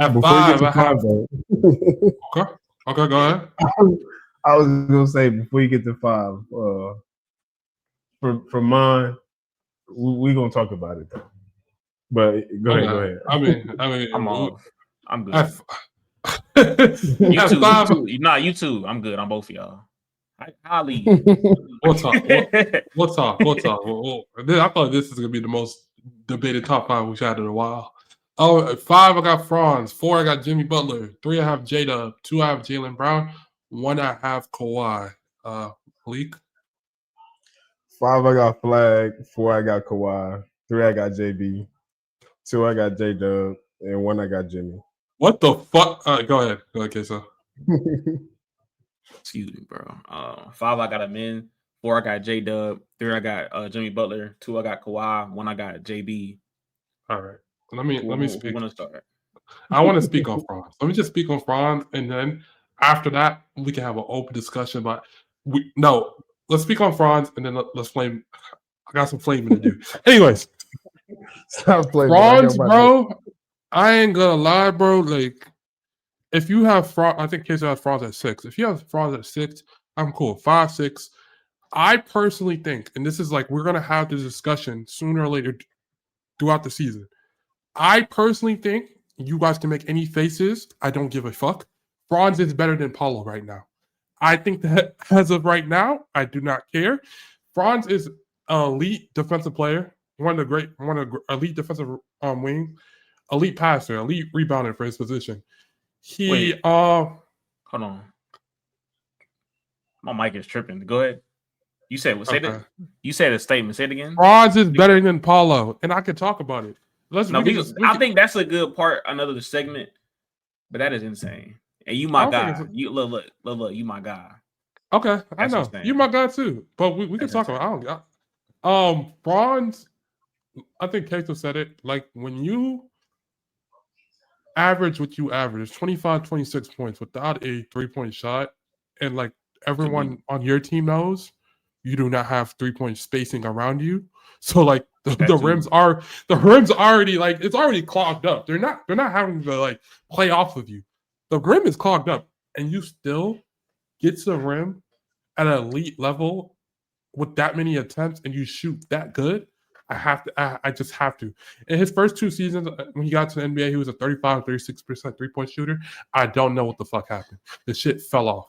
At Before you get 5, to I 5, have. though. Okay, go ahead. I was gonna say before you get to 5, for mine, we gonna talk about it though. But go ahead. I mean, I'm off. I'm good. At You too. 5, You too. I'm good on both of y'all. I'll leave. We'll talk. I thought this is gonna be the most debated top 5 we've had in a while. Oh, at 5, I got Franz. 4, I got Jimmy Butler. 3, I have J-Dub. 2, I have Jaylen Brown. 1, I have Kawhi. Malik. 5, I got Flag. 4, I got Kawhi. 3, I got JB. 2, I got J-Dub. And 1, I got Jimmy. What the fuck? Go ahead. So. Excuse me, bro. 5, I got Amin. 4, I got J-Dub. 3, I got Jimmy Butler. 2, I got Kawhi. 1, I got JB. All right. Let me speak. Want to start? I want to speak on Franz. Let me just speak on Franz, and then after that, we can have an open discussion. But let's speak on Franz, and then let's flame. I got some flaming to do. Anyways, stop playing. Franz, bro. I ain't gonna lie, bro. Like, if you have Franz, I think Casey has Franz at 6. If you have Franz at 6, I'm cool. 5, 6. I personally think, and this is like we're gonna have this discussion sooner or later throughout the season. I personally think you guys can make any faces. I don't give a fuck. Franz is better than Paulo right now. I think that as of right now, I do not care. Franz is an elite defensive player, one of the elite defensive wing, elite passer, elite rebounder for his position. Hold on. My mic is tripping. Go ahead. You said what? Say that. You said a statement. Say it again. Franz is better than Paulo, and I can talk about it. I think that's a good part. Another segment, but that is insane. And you my guy. You look. You my guy. Okay, I know you my guy too. But we can talk about. Franz. I think Kato said it. Like when you average what you average, 25, 26 points without a 3-point shot, and like everyone on your team knows, you do not have 3-point spacing around you. So like the rims already like it's already clogged up. They're not having to like play off of you. The rim is clogged up, and you still get to the rim at an elite level with that many attempts, and you shoot that good. I just have to. In his first 2 seasons, when he got to the NBA, he was a 35, 36% 3-point shooter. I don't know what the fuck happened. The shit fell off.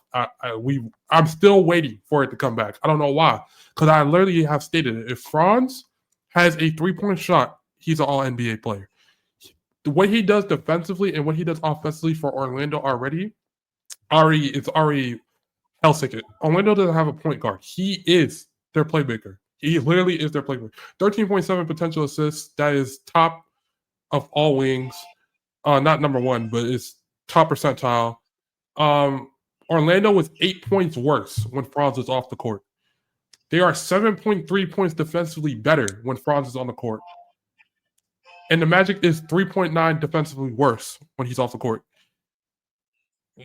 I'm still waiting for it to come back. I don't know why. Because I literally have stated it. If Franz has a 3-point shot, he's an all-NBA player. What he does defensively and what he does offensively for Orlando it's already hell-sick. Orlando doesn't have a point guard. He is their playmaker. He literally is their playmaker. 13.7 potential assists. That is top of all wings. Not number 1, but it's top percentile. Orlando was 8 points worse when Franz is off the court. They are 7.3 points defensively better when Franz is on the court. And the Magic is 3.9 defensively worse when he's off the court.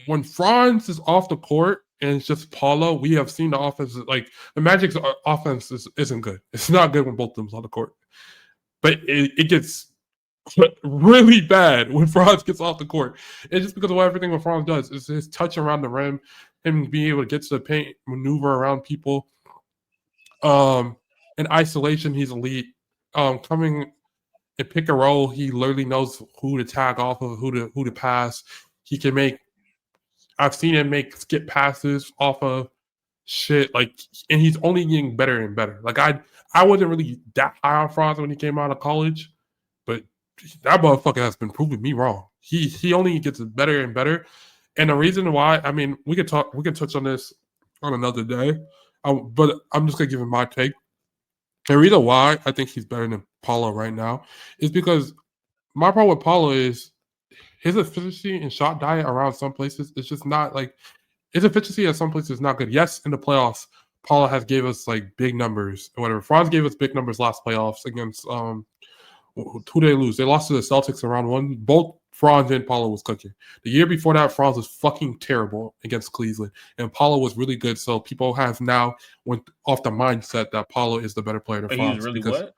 When Franz is off the court and it's just Paulo, we have seen the offense. Like the Magic's offense isn't good. It's not good when both of them on the court. But it gets really bad when Franz gets off the court. It's just because of everything what Franz does. It's his touch around the rim, him being able to get to the paint, maneuver around people. In isolation, he's elite. Coming in pick and roll, he literally knows who to tag off of, who to pass. He can make. I've seen him make skip passes off of shit, like, and he's only getting better and better. Like I wasn't really that high on Franz when he came out of college, but that motherfucker has been proving me wrong. He only gets better and better, and the reason why, I mean, we can touch on this on another day, but I'm just gonna give him my take. The reason why I think he's better than Paulo right now is because my problem with Paulo is his efficiency and shot diet around some places is just not like his efficiency at some places is not good. Yes, in the playoffs, Paulo has gave us like big numbers or whatever. Franz gave us big numbers last playoffs against who they lose. They lost to the Celtics in round 1. Both Franz and Paulo was cooking. The year before that, Franz was fucking terrible against Cleveland, and Paulo was really good. So people have now went off the mindset that Paulo is the better player than Franz. He was really what?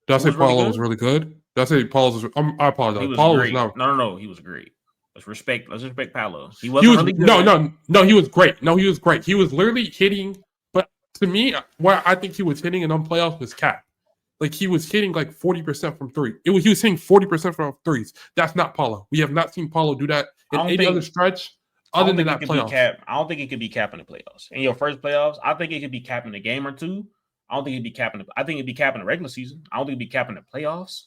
Did I say Paulo was really good? Did I say Paulo's? I apologize. He was Paulo great. was not. No. He was great. Let's respect Paolo. He wasn't really good. No. He was great. No, he was great. He was literally hitting. But to me, what I think he was hitting in on playoffs was cap. Like he was hitting like 40% from three. He was hitting 40% from threes. That's not Paulo. We have not seen Paulo do that in any other stretch other than that playoffs. I don't think it could be capping the playoffs. In your first playoffs, I think it could be capping a game or two. I don't think it'd be capping. I think it'd be capping the regular season. I don't think it'd be capping the playoffs.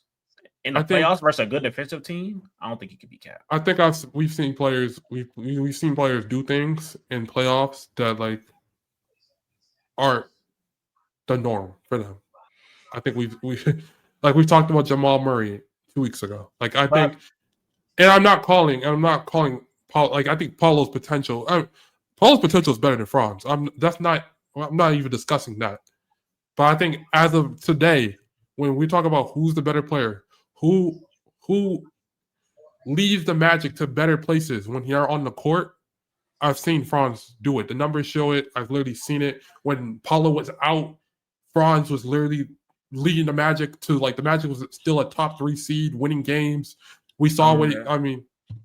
In the playoffs versus a good defensive team, I don't think it could be capped. I think we've seen players do things in playoffs that like aren't the norm for them. I think we talked about Jamal Murray 2 weeks ago. Like I think, and I'm not calling Paul. Like I think Paulo's potential is better than Franz. I'm not even discussing that. But I think as of today, when we talk about who's the better player, who leads the Magic to better places when you're on the court, I've seen Franz do it. The numbers show it. I've literally seen it. When Paulo was out, Franz was literally leading the Magic to like the Magic was still a top 3 seed, winning games. We saw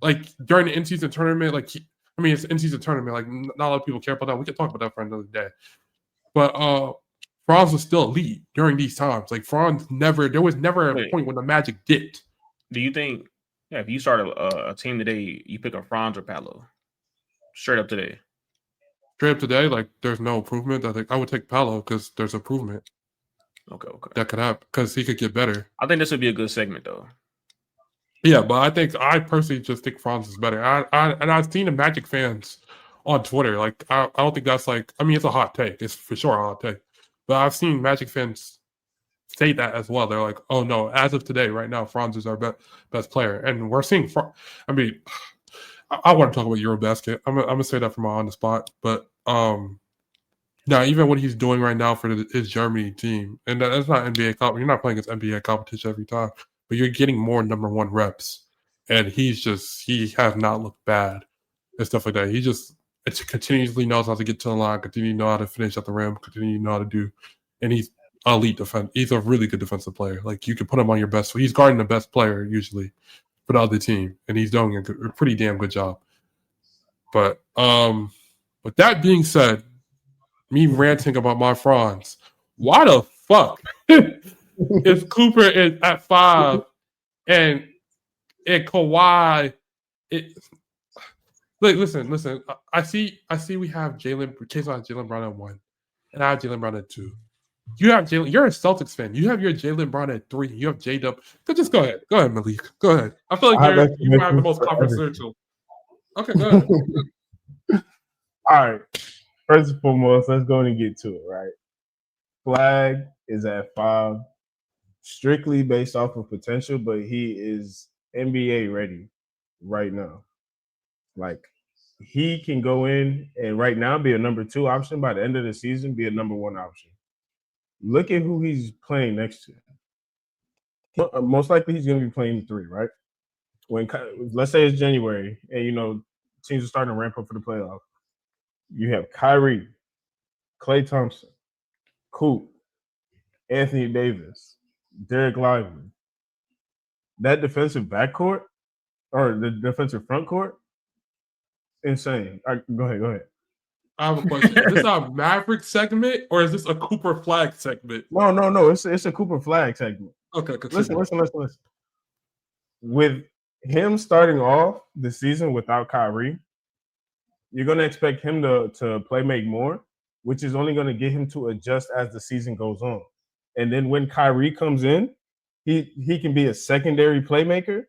like during the in-season tournament, it's in-season tournament. Like not a lot of people care about that. We can talk about that for another day. But Franz was still elite during these times. Like there was never a point when the Magic dipped. Do you think, if you start a team today, you pick up Franz or Paolo? Straight up today, like there's no improvement. I think I would take Paolo because there's improvement. Okay. That could happen because he could get better. I think this would be a good segment though. Yeah, but I personally just think Franz is better. I've seen the Magic fans on Twitter. Like I don't think that's like. I mean, it's a hot take. It's for sure a hot take. But I've seen Magic fans say that as well. They're like, "Oh no, as of today, right now, Franz is our best player," and we're seeing. I want to talk about Eurobasket. I'm gonna say that from on the spot, but now even what he's doing right now for his Germany team, and that's not NBA. You're not playing against NBA competition every time, but you're getting more number 1 reps, and he has not looked bad and stuff like that. He just continuously knows how to get to the line, continue to know how to finish at the rim, continue to know how to do, and he's elite defense. He's a really good defensive player. Like you can put him on your best. He's guarding the best player usually for the other team, and he's doing a pretty damn good job. But with that being said, me ranting about my Franz, why the fuck is Cooper at 5 and Kawhi? Listen. I see. We have Jaylen Brown at 1, and I have Jaylen Brown at 2. You have Jaylen. You're a Celtics fan. You have your Jaylen Brown at 3. You have J-Dub. So just go ahead. Go ahead, Malik. Go ahead. I feel like you have the most controversial. Okay, go ahead. All right. First and foremost, let's go and get to it, right? Flag is at 5, strictly based off of potential, but he is NBA ready right now. Like, he can go in and right now be a number 2 option. By the end of the season, be a number 1 option. Look at who he's playing next to. Most likely he's going to be playing 3, right? Let's say it's January and, teams are starting to ramp up for the playoffs. You have Kyrie, Klay Thompson, Coop, Anthony Davis, Derek Lively. That defensive backcourt or the defensive front court, insane. Go ahead. I have a question. Is this a Maverick segment or is this a Cooper Flag segment? No. It's a Cooper Flag segment. Okay, listen. With him starting off the season without Kyrie, you're going to expect him to make more, which is only going to get him to adjust as the season goes on. And then when Kyrie comes in, he can be a secondary playmaker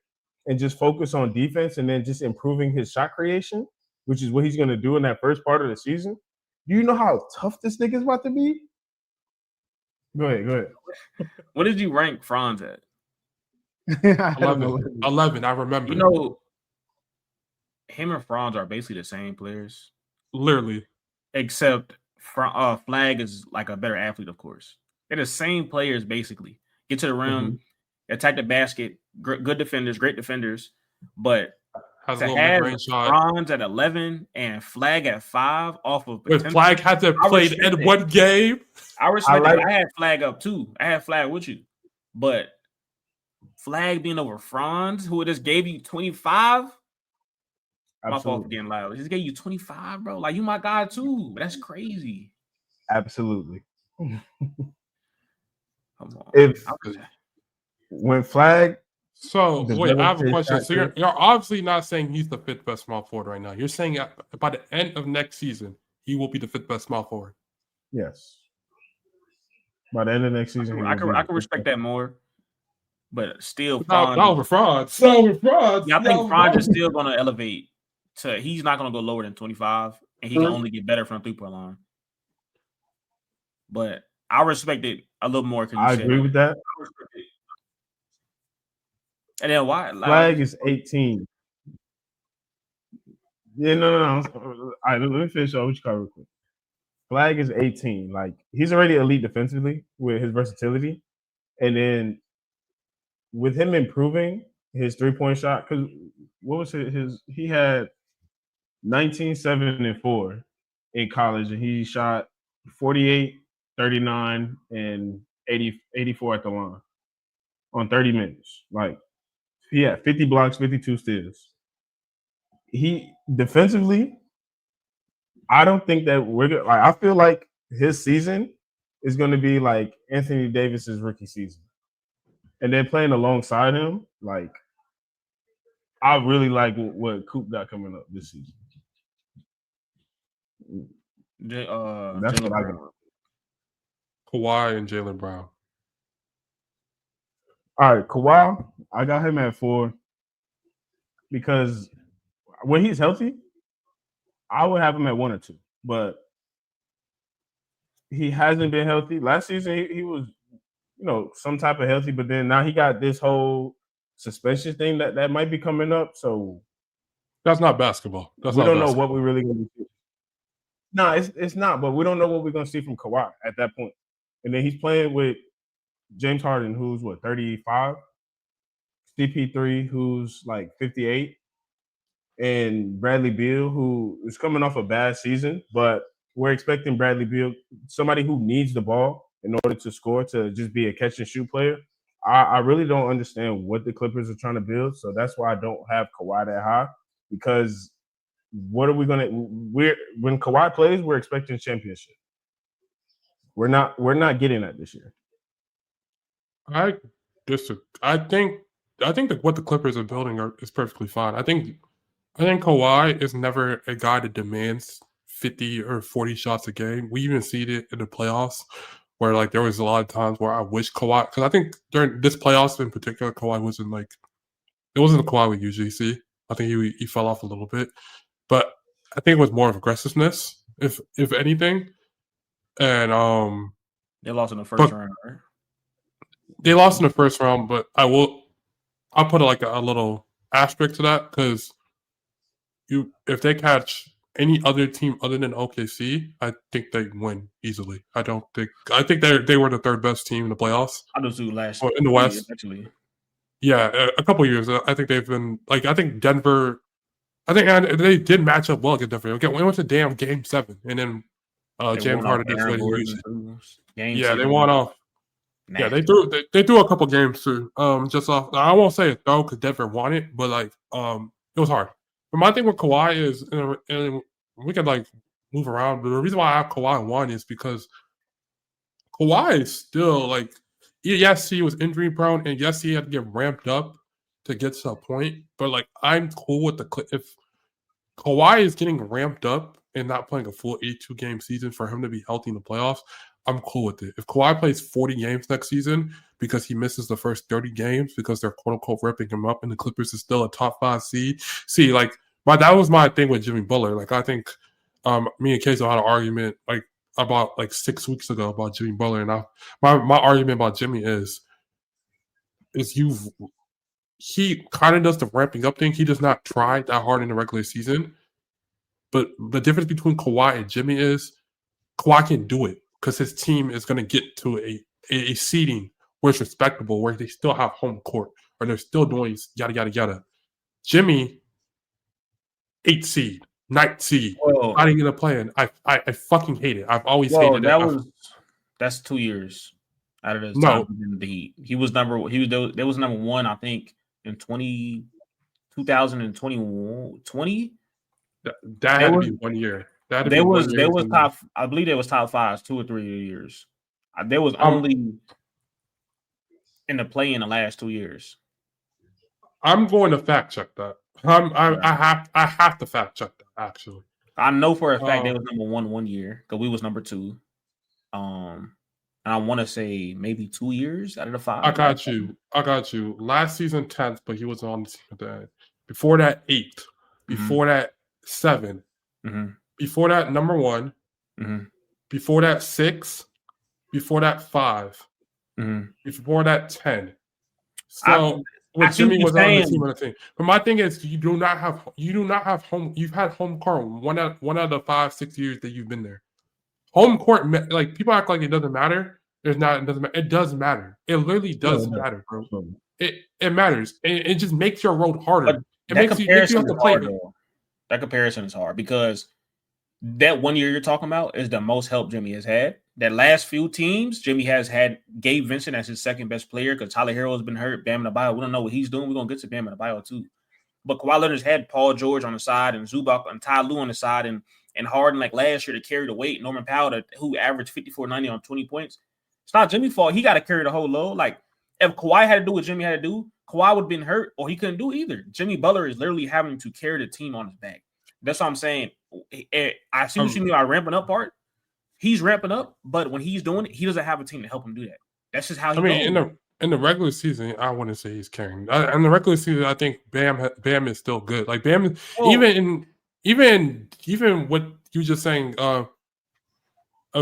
and just focus on defense and then just improving his shot creation, which is what he's going to do in that first part of the season. Do you know how tough this nigga's about to be? Go ahead. What did you rank Franz at? 11, I remember. Him and Franz are basically the same players. Literally. Except Flag is like a better athlete, of course. They're the same players, basically. Get to the rim, attack the basket, good defenders, great defenders. But has to have Franz at 11 and Flag at 5 off of potential. If Flag had to play in one game. I respect it. I had Flag up too. I had Flag with you. But Flag being over Franz, who just gave you 25. My fault for getting loud. He just gave you 25, bro. Like, you my guy too. That's crazy. Absolutely. Come on. When Flag. So wait, I have a question. So you're obviously not saying he's the fifth best small forward right now. You're saying by the end of next season, he will be the fifth best small forward. Yes. By the end of next season, I can respect that more. But still, Not over Franz. Yeah, I think Franz is still going to elevate to. He's not going to go lower than 25, and he can only get better from the 3-point line. But I respect it a little more. I agree with that. And then why? Flag is 18. Yeah, no. All right, let me finish up. What you call real quick? Flag is 18. Like, he's already elite defensively with his versatility, and then with him improving his 3-point shot, because what was his? He had 19, 7, and 4 in college, and he shot 48, 39, and 84 at the line on 30 minutes. Like, he had 50 blocks, 52 steals. He defensively, I don't think that we're good. Like, I feel like his season is going to be like Anthony Davis's rookie season, and then playing alongside him, like, I really like what Coop got coming up this season. That's what I got. Kawhi and Jaylen Brown. All right, Kawhi, I got him at 4 because when he's healthy, I would have him at 1 or 2. But he hasn't been healthy. Last season, he was, some type of healthy, but then now he got this whole suspension thing that might be coming up. So that's not basketball. We don't know what we're really going to see. No, it's not. But we don't know what we're going to see from Kawhi at that point. And then he's playing with James Harden, who's 35, CP3, who's like 58, and Bradley Beal, who is coming off a bad season, but we're expecting Bradley Beal, somebody who needs the ball in order to score, to just be a catch and shoot player. I really don't understand what the Clippers are trying to build, so that's why I don't have Kawhi that high, because what are we going to – when Kawhi plays, we're expecting championship. We're not getting that this year. I disagree. I think that what the Clippers are building is perfectly fine. I think Kawhi is never a guy that demands 50 or 40 shots a game. We even see it in the playoffs where, like, there was a lot of times where I wish Kawhi – because I think during this playoffs in particular, Kawhi wasn't like – it wasn't the Kawhi we usually see. I think he fell off a little bit. But I think it was more of aggressiveness, if anything. And they lost in the first round, right? They lost in the first round, but I'll put a little asterisk to that, because if they catch any other team other than OKC, I think they win easily. I think they were the third best team in the playoffs. I do too last year in the West. Actually. Yeah, a couple of years. I think they've been like, I think Denver. I think they did match up well against Denver. We went to damn Game 7, and then James Harden did what he usually. Yeah, they won off. Yeah, they threw a couple games too. Just off. I won't say it though, because Denver won it, but like it was hard. But my thing with Kawhi is, and we can like move around, but the reason why I have Kawhi 1 is because Kawhi is still like, yes, he was injury prone, and yes, he had to get ramped up to get to a point. But like, I'm cool with if Kawhi is getting ramped up and not playing a full 82 game season for him to be healthy in the playoffs, I'm cool with it. If Kawhi plays 40 games next season because he misses the first 30 games because they're quote unquote ripping him up, and the Clippers is still a top 5 seed. See, like, that was my thing with Jimmy Butler. Like, I think me and Keizo had an argument like about like 6 weeks ago about Jimmy Butler, and my argument about Jimmy is he kind of does the ramping up thing. He does not try that hard in the regular season. But the difference between Kawhi and Jimmy is Kawhi can do it because his team is going to get to a seeding where it's respectable, where they still have home court, or they're still doing yada, yada, yada. Jimmy, 8 seed, 9 seed, not even a play-in. I fucking hate it. I've always hated it. That's 2 years. out of his time in the Heat. There was number one, I think, in 2020. That had to be 1 year. There was top. I believe there was top 5 2 or 3 years. There was only in the play in the last 2 years. I'm going to fact check that. I have to fact check that actually. I know for a fact they was number 1 year because we was number 2. And I want to say maybe 2 years out of the 5. I got you. Last season 10th, but he was on the team at the end. Before that 8th. Before that 7. Before that number 1. Before that 6. Before that 5. Before that 10. So when Jimmy was on the team, but my thing is, you do not have home. You've had home court one out of the 5-6 years that you've been there. Home court, like people act like it doesn't matter. It doesn't matter. It does matter. It literally does matter, bro. It matters. It just makes your road harder. It makes you have to play. That comparison is hard because that 1 year you're talking about is the most help Jimmy has had. That last few teams, Jimmy has had Gabe Vincent as his second best player because Tyler Herro has been hurt. Bam Adebayo, we don't know what he's doing. We're gonna get to Bam Adebayo too. But Kawhi Leonard's had Paul George on the side and Zubac and Ty Lue on the side and Harden like last year to carry the weight. Norman Powell who averaged 54-90 on 20 points. It's not Jimmy's fault. He got to carry the whole load. Like if Kawhi had to do what Jimmy had to do, Kawhi would have been hurt or he couldn't do either. Jimmy Butler is literally having to carry the team on his back. That's what I'm saying. I see what you mean by ramping up part. He's ramping up, but when he's doing it, he doesn't have a team to help him do that. That's just how he goes. In the regular season, I wouldn't say he's carrying. In the regular season, I think Bam is still good. Like Bam, even what you just saying,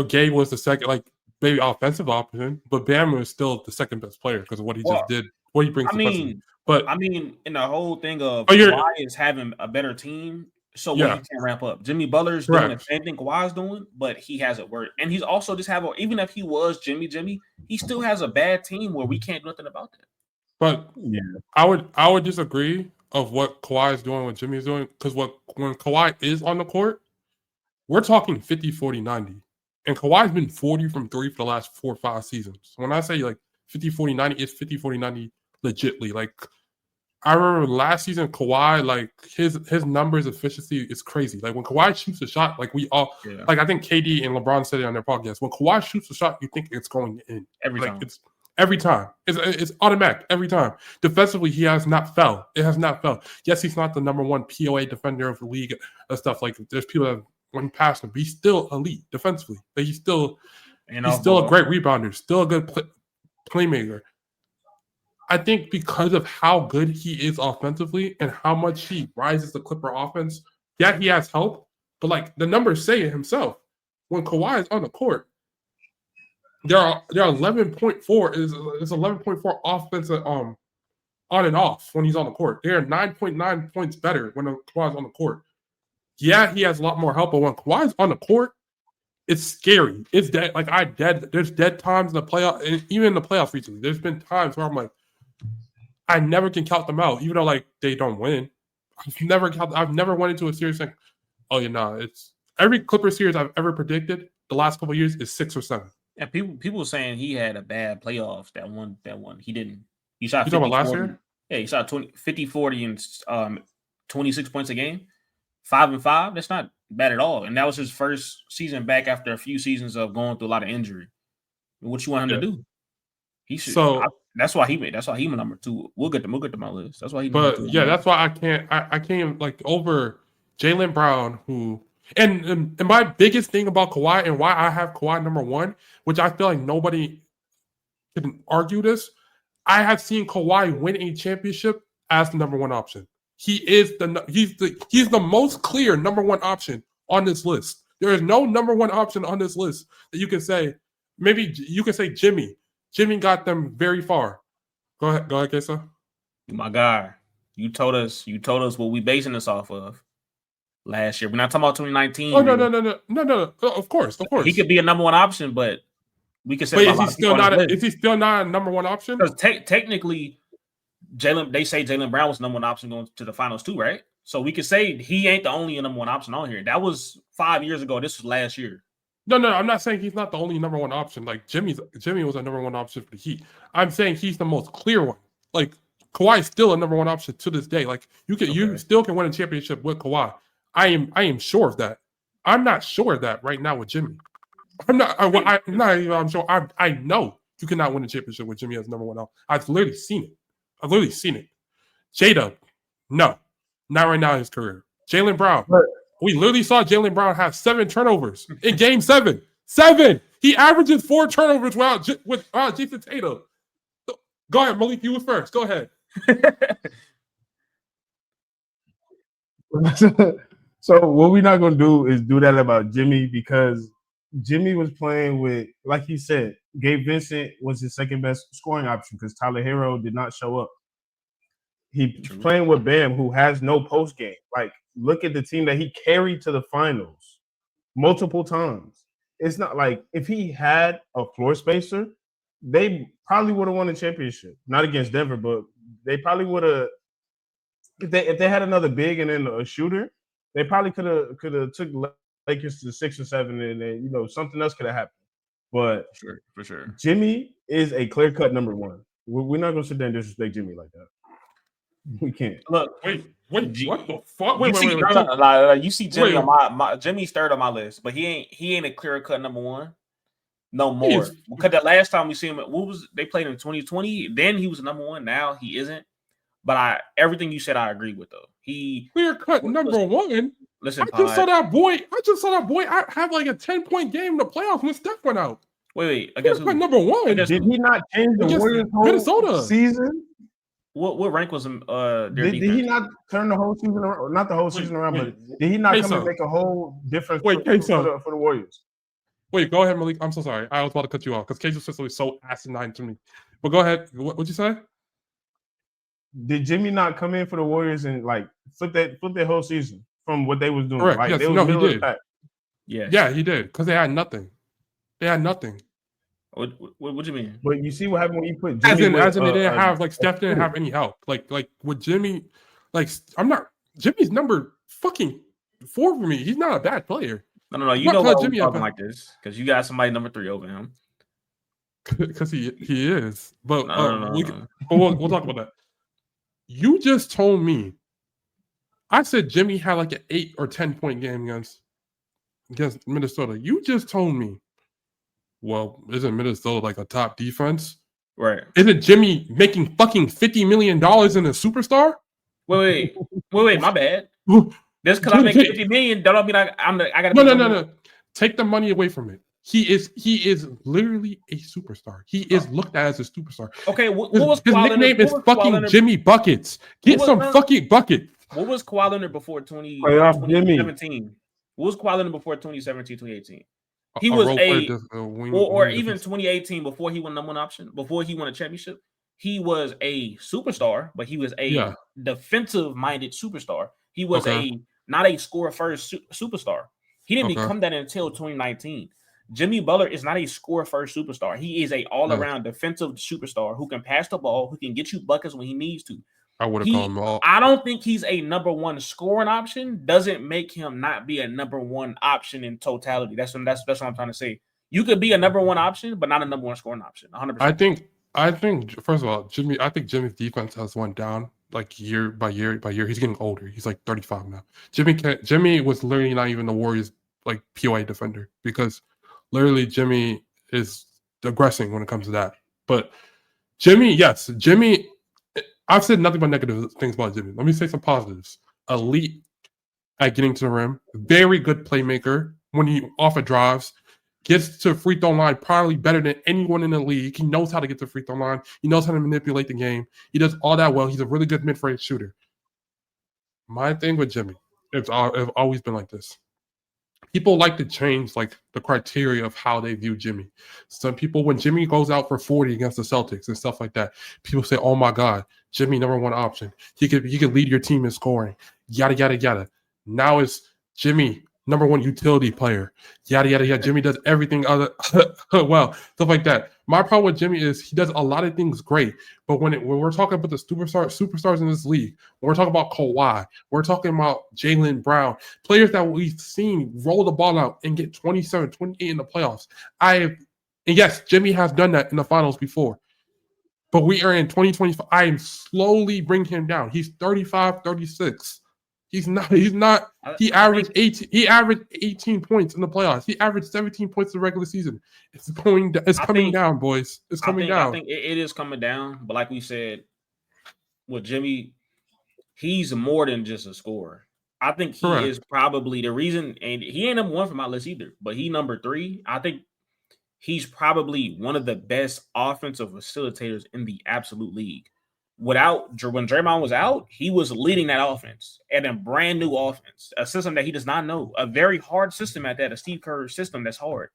Gabe was the second, like maybe offensive option, but Bam was still the second best player because of what he just did, what he brings to the team. But in the whole thing of Kawhi is having a better team. So he can ramp up. Jimmy Butler's doing the same thing Kawhi's doing, but he has it worked. And he's also just even if he was Jimmy, he still has a bad team where we can't do nothing about that. But I would disagree of what Kawhi is doing, what Jimmy is doing, because when Kawhi is on the court, we're talking 50, 40, 90. And Kawhi's been 40 from 3 for the last 4 or 5 seasons. So when I say like 50, 40, 90, it's 50, 40, 90 legitly. Like I remember last season, Kawhi, like his numbers efficiency is crazy. Like when Kawhi shoots a shot, like we all, like I think KD and LeBron said it on their podcast. When Kawhi shoots a shot, you think it's going in every time. It's every time. It's automatic every time. Defensively, he has not fell. It has not fell. Yes, he's not the number 1 POA defender of the league and stuff. Like there's people that went past him, but he's still elite defensively. Like he's still a great rebounder, still a good playmaker. I think because of how good he is offensively and how much he rises the Clipper offense, he has help. But like the numbers say it himself, when Kawhi is on the court, there are 11.4 is 11.4 offensive on and off when he's on the court. They are 9.9 points better when Kawhi's on the court. Yeah, he has a lot more help, but when Kawhi's on the court, it's scary. It's dead. Like there's dead times in the playoff, and even in the playoffs recently. There's been times where I'm like, I never can count them out, even though like they don't win. I've never went into a series like, it's every Clipper series I've ever predicted the last couple of years is 6 or 7. And people were saying he had a bad playoffs that one. He didn't. He shot 50, 40. Last year? Yeah, he shot 50, 40 and 26 points a game. 5-5. That's not bad at all. And that was his first season back after a few seasons of going through a lot of injury. What you want him to do? He should. That's why he my number 2. We'll get to my list. That's why he. But that's why I can't like over Jaylen Brown, who and my biggest thing about Kawhi and why I have Kawhi number 1, which I feel like nobody can argue this. I have seen Kawhi win a championship as the number 1 option. He's the most clear number 1 option on this list. There is no number 1 option on this list that you can say. Maybe you can say Jimmy. Jimmy got them very far. Go ahead, Kesa. My guy, you told us what we basing this off of last year. We're not talking about 2019. Oh no. Of course. He could be a number 1 option, but we could say. But is he still not a number 1 option? Because technically, they say Jaylen Brown was number 1 option going to the finals too, right? So we could say he ain't the only number 1 option on here. That was 5 years ago. This was last year. No, I'm not saying he's not the only number one option. Like Jimmy was a number one option for the Heat. I'm saying he's the most clear one. Like Kawhi is still a number one option to this day. Like you still can win a championship with Kawhi. I am sure of that. I'm not sure of that right now with Jimmy. I'm not I'm sure. I know you cannot win a championship with Jimmy as number one option. I've literally seen it. J-Dub, no, not right now in his career. Jaylen Brown. We literally saw Jaylen Brown have 7 turnovers in Game 7. 7. He averages 4 turnovers with Jason Tatum. Go ahead, Malik. You were first. Go ahead. So what we're not gonna do is do that about Jimmy because Jimmy was playing with, like he said, Gabe Vincent was his second best scoring option because Tyler Hero did not show up. He's playing with Bam, who has no post game. Like, look at the team that he carried to the finals multiple times. It's not like if he had a floor spacer, they probably would have won a championship. Not against Denver, but they probably would have. If they had another big and then a shooter, they probably could have took Lakers to 6 or 7, and then something else could have happened. But for sure, Jimmy is a clear cut number one. We're not gonna sit there and disrespect Jimmy like that. We can't. Look, wait, what the fuck? Wait. You see Jimmy on Jimmy's third on my list, but he ain't a clear cut number one no more. Because the last time we see him, they played in 2020. Then he was a number one. Now he isn't. But everything you said, I agree with though. He clear cut number one. Listen, I just saw that boy. I have like a 10-point game in the playoffs when Steph went out. Wait. I guess number one. Did he not change the Warriors whole season? What rank was him? Did he not turn the whole season around? Not the whole season around, but did he not come and make a whole difference for the Warriors? Wait, go ahead, Malik. I'm so sorry. I was about to cut you off because Casey was so asinine to me. But go ahead. What'd you say? Did Jimmy not come in for the Warriors and like flip that whole season from what they was doing? Correct. Like, yes. they was No, he did. Yeah, he did because they had nothing. What do you mean? But you see what happened when you put Jimmy as in they didn't have like Steph didn't have any help. Like with Jimmy, like Jimmy's number fucking 4 for me. He's not a bad player. No. You know why Jimmy talking like this? Because you got somebody number 3 over him. Because he is. But no. We'll talk about that. You just told me. I said Jimmy had like an 8 or 10-point game against Minnesota. You just told me. Well, isn't Minnesota like a top defense? Right. Isn't Jimmy making fucking $50 million in a superstar? Wait, my bad. Just because I make $50 million, don't mean I gotta. No. Take the money away from it. He is literally a superstar. He is looked at as a superstar. Okay, his nickname is fucking Jimmy Buckets. Get some fucking bucket. What was Kawhi Leonard before 2017? What was Kawhi Leonard before 2017, 2018? He was or even 2018 before he won number one option, before he won a championship. He was a superstar, but he was a defensive-minded superstar. He was not a score-first superstar. He didn't become that until 2019. Jimmy Butler is not a score-first superstar. He is a all-around defensive superstar who can pass the ball, who can get you buckets when he needs to. I would have called him all. I don't think he's a number one scoring option. Doesn't make him not be a number one option in totality. That's what I'm trying to say. You could be a number one option, but not a number one scoring option. 100%. I think first of all, Jimmy's defense has went down like year by year by year. He's getting older. He's like 35 now. Jimmy was literally not even the Warriors like POA defender because literally Jimmy is aggressing when it comes to that. But Jimmy. I've said nothing but negative things about Jimmy. Let me say some positives. Elite at getting to the rim. Very good playmaker when he off of drives. Gets to the free throw line probably better than anyone in the league. He knows how to get to the free throw line. He knows how to manipulate the game. He does all that well. He's a really good mid-range shooter. My thing with Jimmy, it's always been like this. People like to change like the criteria of how they view Jimmy. Some people, when Jimmy goes out for 40 against the Celtics and stuff like that, people say, "Oh my God, Jimmy number one option. He could lead your team in scoring." Yada yada yada. Now it's Jimmy number one utility player. Yada yada yada. Jimmy does everything other well, stuff like that. My problem with Jimmy is he does a lot of things great, but when we're talking about the superstars in this league, when we're talking about Kawhi, we're talking about Jaylen Brown, players that we've seen roll the ball out and get 27, 28 in the playoffs. And yes, Jimmy has done that in the finals before. But we are in 2025. I am slowly bringing him down. He's 35, 36. He averaged 18 points in the playoffs. He averaged 17 points in the regular season. It's coming down, boys. It's coming down. I think it is coming down. But like we said, with Jimmy, he's more than just a scorer. I think he is probably the reason, and he ain't number one for my list either, but he number 3. I think he's probably one of the best offensive facilitators in the absolute league. When Draymond was out, he was leading that offense and a brand new offense, a system that he does not know, a very hard system at that, a Steve Kerr system that's hard.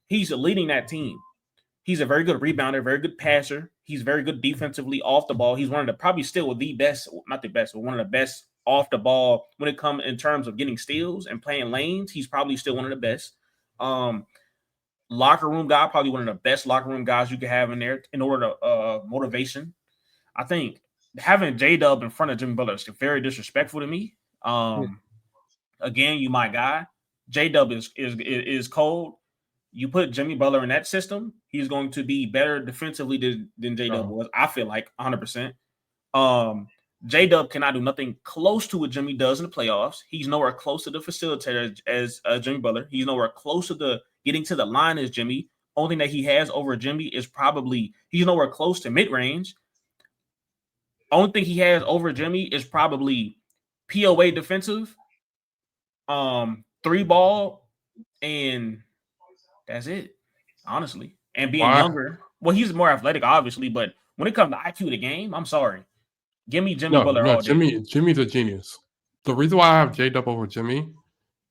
He's leading that team. He's a very good rebounder, very good passer. He's very good defensively off the ball. He's one of the probably still the best, not the best, but one of the best off the ball when it comes in terms of getting steals and playing lanes. He's probably still one of the best. Locker room guy, probably one of the best locker room guys you could have in there in order to motivation. I think having J-Dub in front of Jimmy Butler is very disrespectful to me. Again, you my guy. J-Dub is cold. You put Jimmy Butler in that system, he's going to be better defensively than J-Dub was. I feel like 100%. J-Dub cannot do nothing close to what Jimmy does in the playoffs. He's nowhere close to the facilitator as Jimmy Butler. He's nowhere close to getting to the line as Jimmy. Only thing that he has over Jimmy is probably he's nowhere close to mid-range. Only thing he has over Jimmy is probably POA defensive, 3-ball, and that's it, honestly. And being younger. Well, he's more athletic, obviously, but when it comes to IQ of the game, I'm sorry. Give me Jimmy Butler all day. Jimmy's a genius. The reason why I have J-Dub over Jimmy,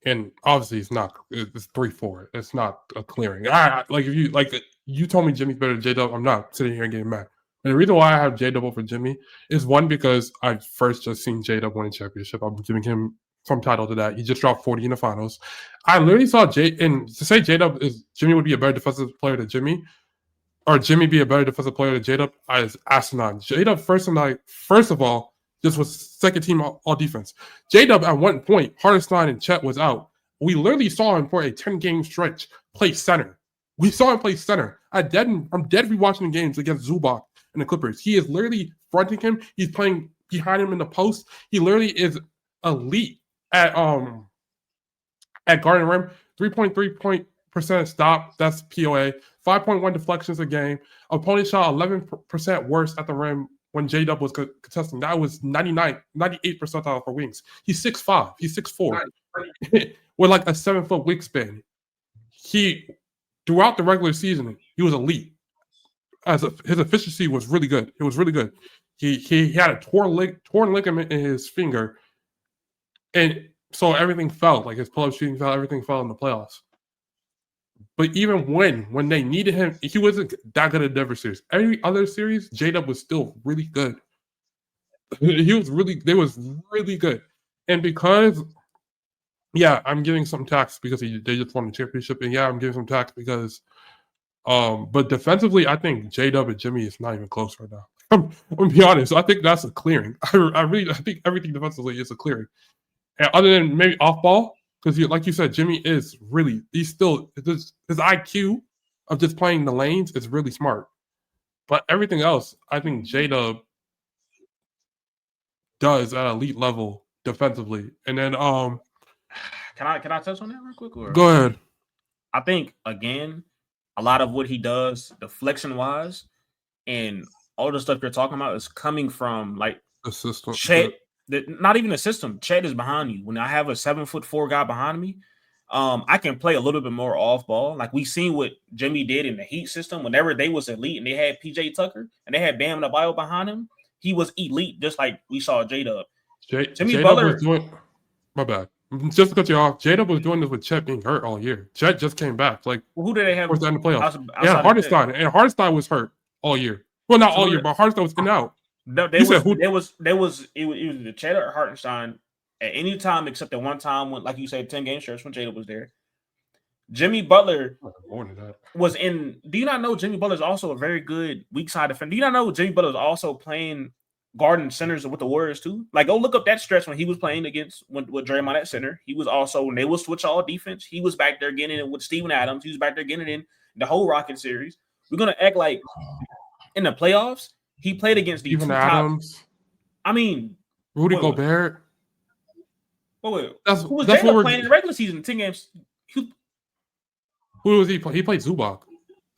and obviously it's 3-4. It's not a clearing. If you told me Jimmy's better than J-Dub, I'm not sitting here and getting mad. And the reason why I have J-Dub over Jimmy is one, because I first just seen J-Dub win a championship. I'm giving him some title to that. He just dropped 40 in the finals. I literally saw and to say J-Dub is Jimmy would be a better defensive player than Jimmy, or Jimmy be a better defensive player than J-Dub is asinine. J-Dub first of all, just was second team all defense. J-Dub at one point, Hartenstein and Chet was out. We literally saw him for a 10-game stretch play center. We saw him play center. I'm dead rewatching the games against Zubac and the Clippers. He is literally fronting him. He's playing behind him in the post. He literally is elite at guarding rim. 3.3% stop. That's POA. 5.1 deflections a game. Opponent shot 11% worse at the rim when J-Dub was contesting. That was 98 percentile for wings. He's 6'5". He's 6'4". With like a 7-foot wingspan. Throughout the regular season, he was elite. His efficiency was really good. It was really good. He had a torn ligament in his finger, and so everything fell. Like his pull-up shooting fell. Everything fell in the playoffs. But even when they needed him, he wasn't that good at the series. Every other series, J-Dub was still really good. They was really good. And because, I'm giving some tax because they just won the championship. And I'm giving some tax because, but defensively, I think J-Dub and Jimmy is not even close right now. I'm gonna be honest. I think that's a clearing. I think everything defensively is a clearing. And other than maybe off ball, because like you said, Jimmy is really, his IQ of just playing the lanes is really smart. But everything else, I think J-Dub does at elite level defensively. And then Can I touch on that real quick? Or? Go ahead. I think, again, a lot of what he does deflection-wise and all the stuff you're talking about is coming from like the system. Chet. Not even the system. Chet is behind you. When I have a 7'4" guy behind me, I can play a little bit more off ball. Like we seen what Jimmy did in the Heat system. Whenever they was elite and they had PJ Tucker and they had Bam Adebayo behind him, he was elite, just like we saw J-Dub. Jimmy Butler. My bad. Just to cut you off, J-Dub was doing this with Chet being hurt all year. Chet just came back. Like, who did they have? Towards the end of the playoffs. Hartenstein. And Hartenstein was hurt all year. Well, not all year, but Hartenstein was in and out. No, it was the Chet or Hartenstein at any time except at one time when, like you said, 10-game stretch when Jada was there. Jimmy Butler was in. Do you not know Jimmy Butler is also a very good weak side defender? Do you not know Jimmy Butler is also playing guarding centers with the Warriors too? Like, go look up that stretch when he was playing against with Draymond at center. He was also, when they will switch all defense, he was back there getting it with Steven Adams. He was back there getting it in the whole Rocket series. We're gonna act like in the playoffs he played against the Steven Adams. Top, I mean, Rudy Gobert. Who was Jada playing in the regular season? 10 games. Who was he play? He played Zubac.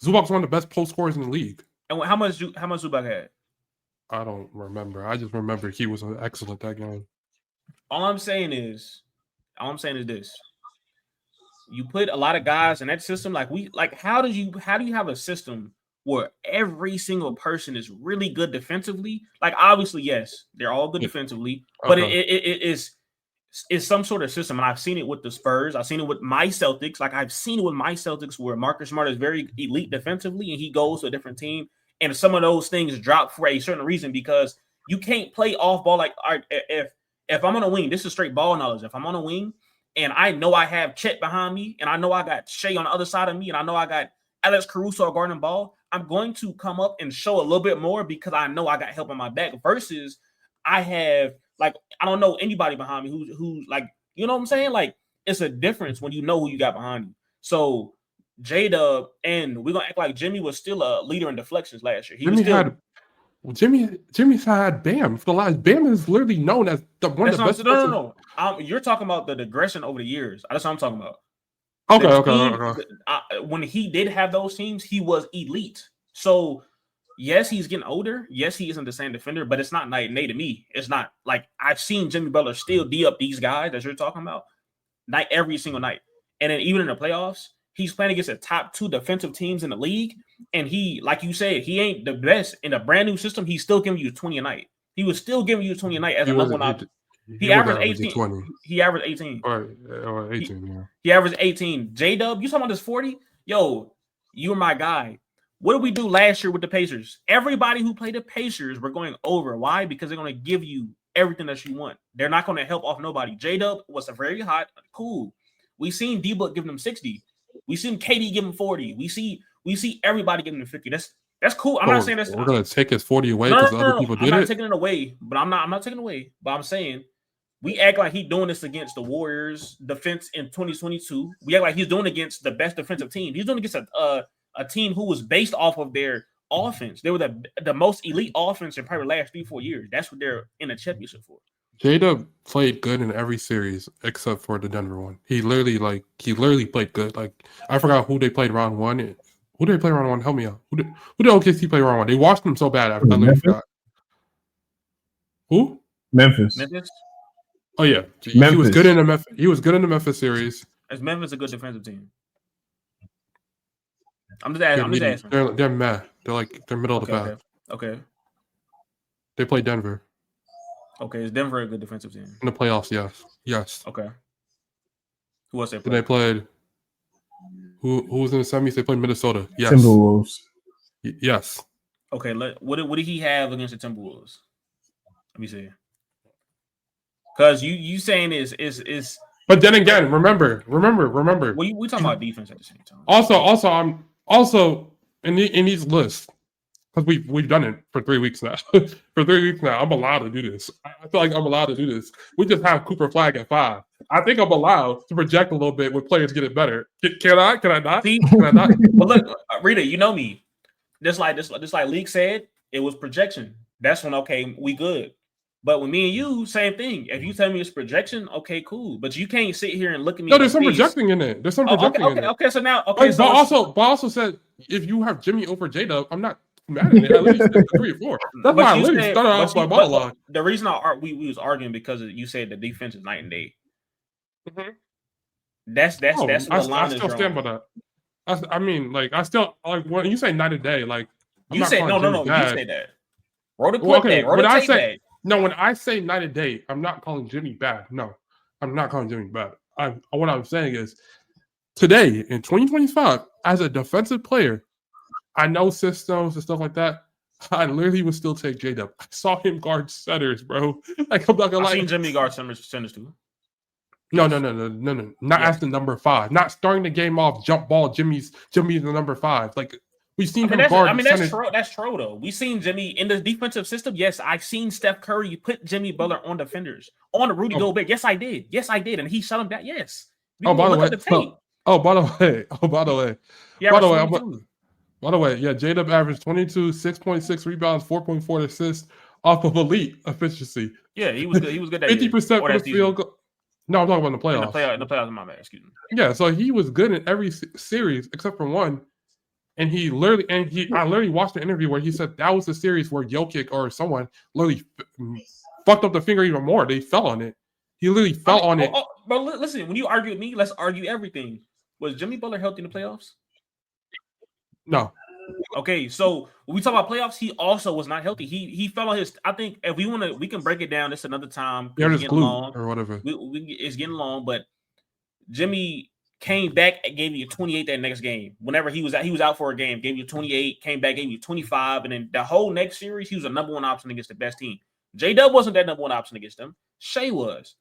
Zubac's one of the best post scorers in the league. And how much Zubac had? I don't remember. I just remember he was excellent that game. All I'm saying is this. You put a lot of guys in that system. How do you have a system where every single person is really good defensively? Like, obviously, yes, they're all good defensively, but it's some sort of system. And I've seen it with the Spurs. I've seen it with my Celtics. Like, I've seen it with my Celtics where Marcus Smart is very elite defensively and he goes to a different team. And some of those things drop for a certain reason because you can't play off ball. Like, all right, if I'm on a wing, this is straight ball knowledge. If I'm on a wing and I know I have Chet behind me and I know I got Shea on the other side of me and I know I got Alex Caruso guarding ball, I'm going to come up and show a little bit more because I know I got help on my back versus I have, like, I don't know anybody behind me who's like, you know what I'm saying? Like, it's a difference when you know who you got behind you. So J-Dub, and we're gonna act like Jimmy was still a leader in deflections last year. Jimmy's had Bam for the last. Bam is literally known as one of the best. No. You're talking about the digression over the years. That's what I'm talking about. Okay. When he did have those teams, he was elite. So yes, he's getting older. Yes, he isn't the same defender, but it's not night and day to me. It's not like I've seen Jimmy Butler still D up these guys that you're talking about every single night. And then even in the playoffs, he's playing against the top 2 defensive teams in the league. And he, like you said, he ain't the best in a brand new system. He's still giving you 20 a night. He was still giving you 20 a night as a number one. He averaged 18. 20. He averaged 18. Or 18, yeah. He averaged 18. J-Dub, you talking about this 40? Yo, you're my guy. What did we do last year with the Pacers? Everybody who played the Pacers were going over. Why? Because they're going to give you everything that you want. They're not going to help off nobody. J-Dub was a very hot, cool. We seen D-Book giving him 60. We seen KD give him 40. We see everybody giving him 50. That's cool. I'm not saying that's. We're gonna take his 40 away because other people did it. I'm not taking it away, but I'm not taking it away. But I'm saying we act like he's doing this against the Warriors defense in 2022. We act like he's doing it against the best defensive team. He's doing it against a team who was based off of their offense. They were the most elite offense in probably the last 3-4 years. That's what they're in a championship for. Jada played good in every series except for the Denver one. He literally played good. Like, I forgot who they played round 1. Who did they play round 1? Help me out. Who did OKC play round 1? They washed them so bad after I literally forgot. Who? Memphis. Oh yeah, he was good in the He was good in the Memphis series. Is Memphis a good defensive team? I'm just asking. They're meh. They're middle of the pack. Okay. They played Denver. Okay, is Denver a good defensive team? In the playoffs, yes. Okay. Who else they played? Then they played. Who was in the semis? They played Minnesota. Yes. Timberwolves. Yes. Okay. What did he have against the Timberwolves? Let me see. Because you saying is. But then again, remember. We talking about defense at the same time. I'm also in these lists. Because we've done it for 3 weeks now. I'm allowed to do this. I feel like I'm allowed to do this. We just have Cooper Flag at 5. I think I'm allowed to project a little bit when players get it better. Can I? Can I not? See? Can I not? But look, Rita, you know me. Just like League said, it was projection. That's when we good. But with me and you, same thing. If you tell me it's projection, okay, cool. But you can't sit here and look at me. No, there's some projecting in it. There's some projecting in it. Okay. So now, But also said if you have Jimmy over J-Dub, I'm not mad at it. At least 3 or 4. That's why I literally started off my monologue. The reason we was arguing because you said the defense is night and day. Mm-hmm. That's the line. I still stand by that. I mean, like, I still like when you say night and day, like you say no. You say that. Wrote a clip that. Wrote a tape that. No, when I say night and day, I'm not calling Jimmy bad. No, I'm not calling Jimmy bad. What I'm saying is, today in 2025, as a defensive player, I know systems and stuff like that. I literally would still take J-Dub. I saw him guard centers, bro. Like, I'm not gonna lie. I've seen Jimmy guard centers too. No. Not as the number 5. Not starting the game off, jump ball, Jimmy's the number 5. Like, we've seen him guard centers. That's true, though. We've seen Jimmy in the defensive system. Yes, I've seen Steph Curry put Jimmy Butler on defenders. On the Rudy Gobert. Yes, I did. And he shut him down. Yes. By the way, yeah, J-Dub averaged 22, 6.6 rebounds, 4.4 assists off of elite efficiency. Yeah, he was good. He was good that 50% for the field goal. No, I'm talking about the playoffs. In the playoffs, my bad. Excuse me. Yeah, so he was good in every series except for one. And I literally watched the interview where he said that was the series where Jokic or someone literally fucked up the finger even more. They fell on it. He literally fell on it. But listen, when you argue with me, let's argue everything. Was Jimmy Butler healthy in the playoffs? No. Okay, so when we talk about playoffs, he also was not healthy. He fell on his. I think if we can break it down. This another time. Yeah, it's glue or whatever. It's getting long, but Jimmy came back and gave you 28 that next game. Whenever he was out for a game, gave you 28, came back, gave you 25, and then the whole next series, he was a number 1 option against the best team. J-Dub wasn't that number 1 option against them. Shea was.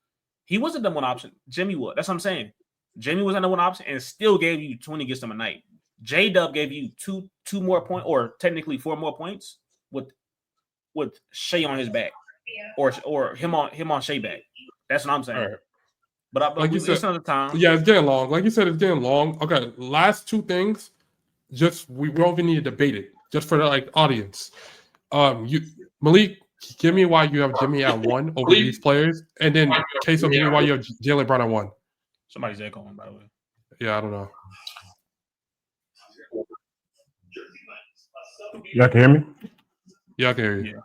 He wasn't the number 1 option. Jimmy was. That's what I'm saying. Jimmy was the number 1 option and still gave you 20 against them a night. J-Dub gave you two more points, or technically 4 more points with Shea on his back, or him on Shea back. That's what I'm saying. Right. But like you said, it's another time. Yeah, it's getting long. Like you said, it's getting long. Okay, last 2 things. Just we don't even need to debate it. Just for the audience. Malik, give me why you have Jimmy at 1 over these players, and then Queso, give me why you have Jaylen Brown at 1. Somebody's echoing, by the way. Yeah, I don't know. Y'all can hear me? Yeah, I can hear you.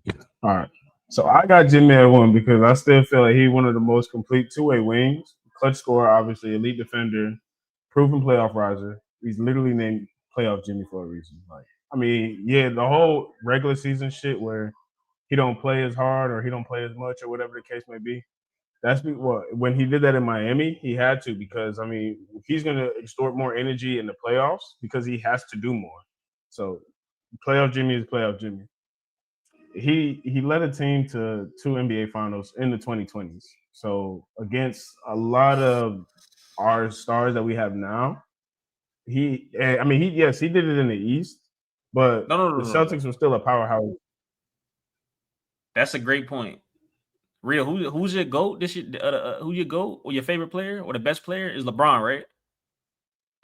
Yeah. All right. So I got Jimmy at 1 because I still feel like he's one of the most complete 2-way wings. Clutch scorer, obviously, elite defender, proven playoff riser. He's literally named playoff Jimmy for a reason. The whole regular season shit where he don't play as hard or he don't play as much or whatever the case may be. When he did that in Miami, he had to because he's going to extort more energy in the playoffs because he has to do more. So, playoff Jimmy is playoff Jimmy. He led a team to 2 NBA Finals in the 2020s. So against a lot of our stars that we have now, he did it in the East, but the Celtics were still a powerhouse. That's a great point. Real, who's your GOAT? Who your GOAT or your favorite player or the best player is LeBron, right?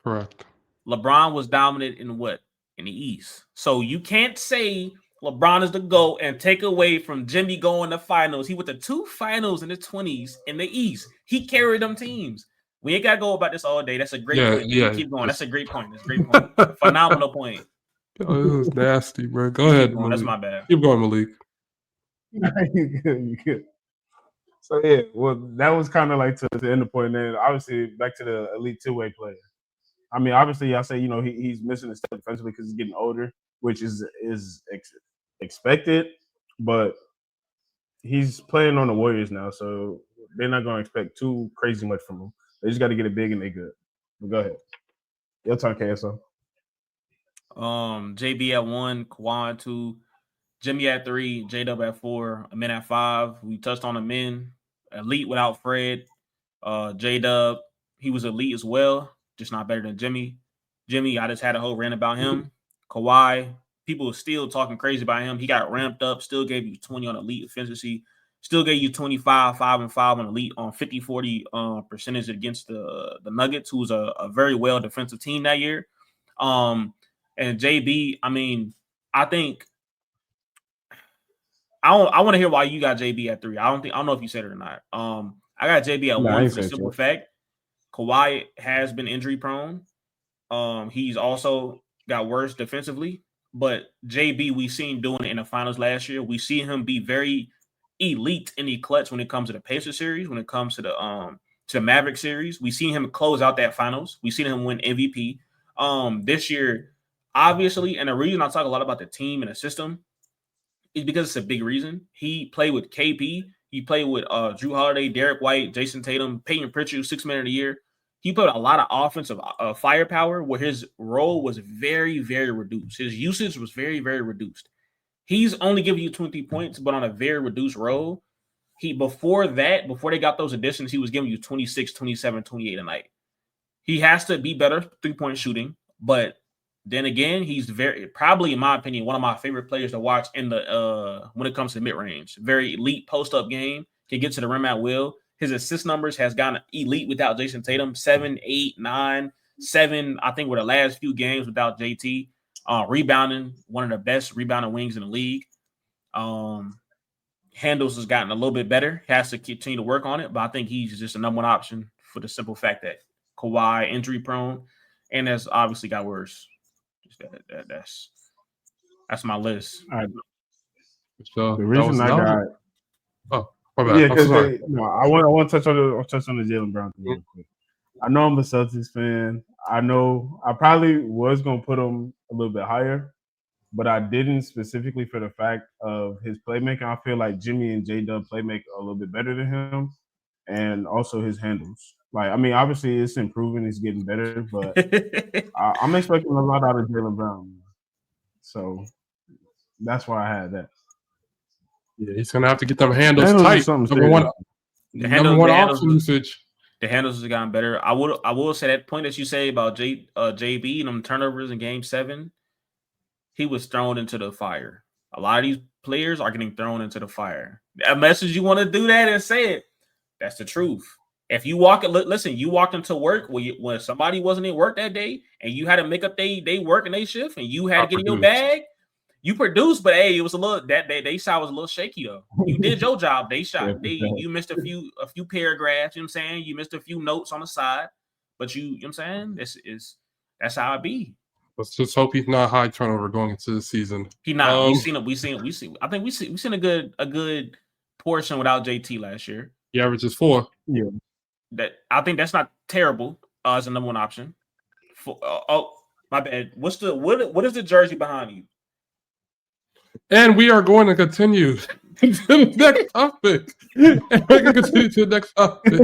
Correct. LeBron was dominant in what? In the East. So you can't say LeBron is the GOAT and take away from Jimmy going to finals. He went to 2 finals in the 20s in the East. He carried them teams. We ain't got to go about this all day. That's a great point. Yeah. Keep going. That's a great point. Phenomenal point. Oh, this is nasty, bro. Go ahead. That's my bad. Keep going, Malik. You good. So, yeah, that was kind of to end the point. And then, obviously, back to the elite 2-way player. Obviously, I say, he's missing a step defensively because he's getting older, which is expected. But he's playing on the Warriors now, so they're not going to expect too crazy much from him. They just got to get it big and they good. But go ahead. Your turn, KSO. JB at 1, Kawhi at 2, Jimmy at 3, J-Dub at 4, Amin at 5. We touched on Amin. Elite without Fred. J-Dub, he was elite as well, just not better than Jimmy. Jimmy, I just had a whole rant about him. Kawhi, people are still talking crazy about him. He got ramped up, still gave you 20 on elite efficiency, still gave you 25, 5 and 5 on elite on 50-40 percentage against the Nuggets, who's a very well defensive team that year. And JB, I think I want to hear why you got JB at 3. I don't know if you said it or not. I got JB at 1 for the simple fact Kawhi has been injury prone. He's also got worse defensively, but JB we seen doing it in the finals last year. We see him be very elite in the clutch when it comes to the Pacers series, when it comes to the Maverick series. We seen him close out that finals. We seen him win MVP. This year, obviously, and the reason I talk a lot about the team and the system is because it's a big reason. He played with KP. He played with Drew Holiday, Derek White, Jason Tatum, Peyton Pritchard, 6 Man of the Year. he put a lot of offensive firepower where his role was very, very reduced. His usage was very, very reduced. He's only giving you 23 points, but on a very reduced role. Before they got those additions, he was giving you 26, 27, 28 a night. He has to be better 3-point shooting, but then again, he's probably, in my opinion, one of my favorite players to watch in the when it comes to mid-range. Very elite post-up game, can get to the rim at will. His assist numbers has gotten elite without Jason Tatum. 7, 8, 9, 7, I think, were the last few games without JT. Rebounding, one of the best rebounding wings in the league. Handles has gotten a little bit better. Has to continue to work on it, but I think he's just a number one option for the simple fact that Kawhi injury prone, and has obviously got worse. That's my list. All right. So the reason I got my bad. Yeah, because I want to touch on the Jaylen Brown thing real quick. I know I'm a Celtics fan. I know I probably was gonna put him a little bit higher, but I didn't specifically for the fact of his playmaking. I feel like Jimmy and J-Dub playmake a little bit better than him, and also his handles. Like, I mean, obviously it's improving, it's getting better, but I'm expecting a lot out of Jaylen Brown. So that's why I had that. Yeah, he's gonna have to get them handles tight. Number one option usage. The handles has gotten better. I will say that point that you say about JB and them turnovers in Game 7, he was thrown into the fire. A lot of these players are getting thrown into the fire. A message you want to do that and say it. That's the truth. If you walk into work when somebody wasn't in work that day and you had to make up they work and they shift and you had to get in your bag, you produced, but hey, it was a little they shot was a little shaky though. You did your job. They shot. You missed a few paragraphs, you know what I'm saying? You missed a few notes on the side, but you know what I'm saying? That's how it be. Let's just hope he's not high turnover going into the season. He not. We seen. I think we seen a good portion without JT last year. He averages 4. Yeah. I think that's not terrible as a number one option. My bad. What is the jersey behind you? And we are going to continue to the next topic. And we're going to continue to the next topic.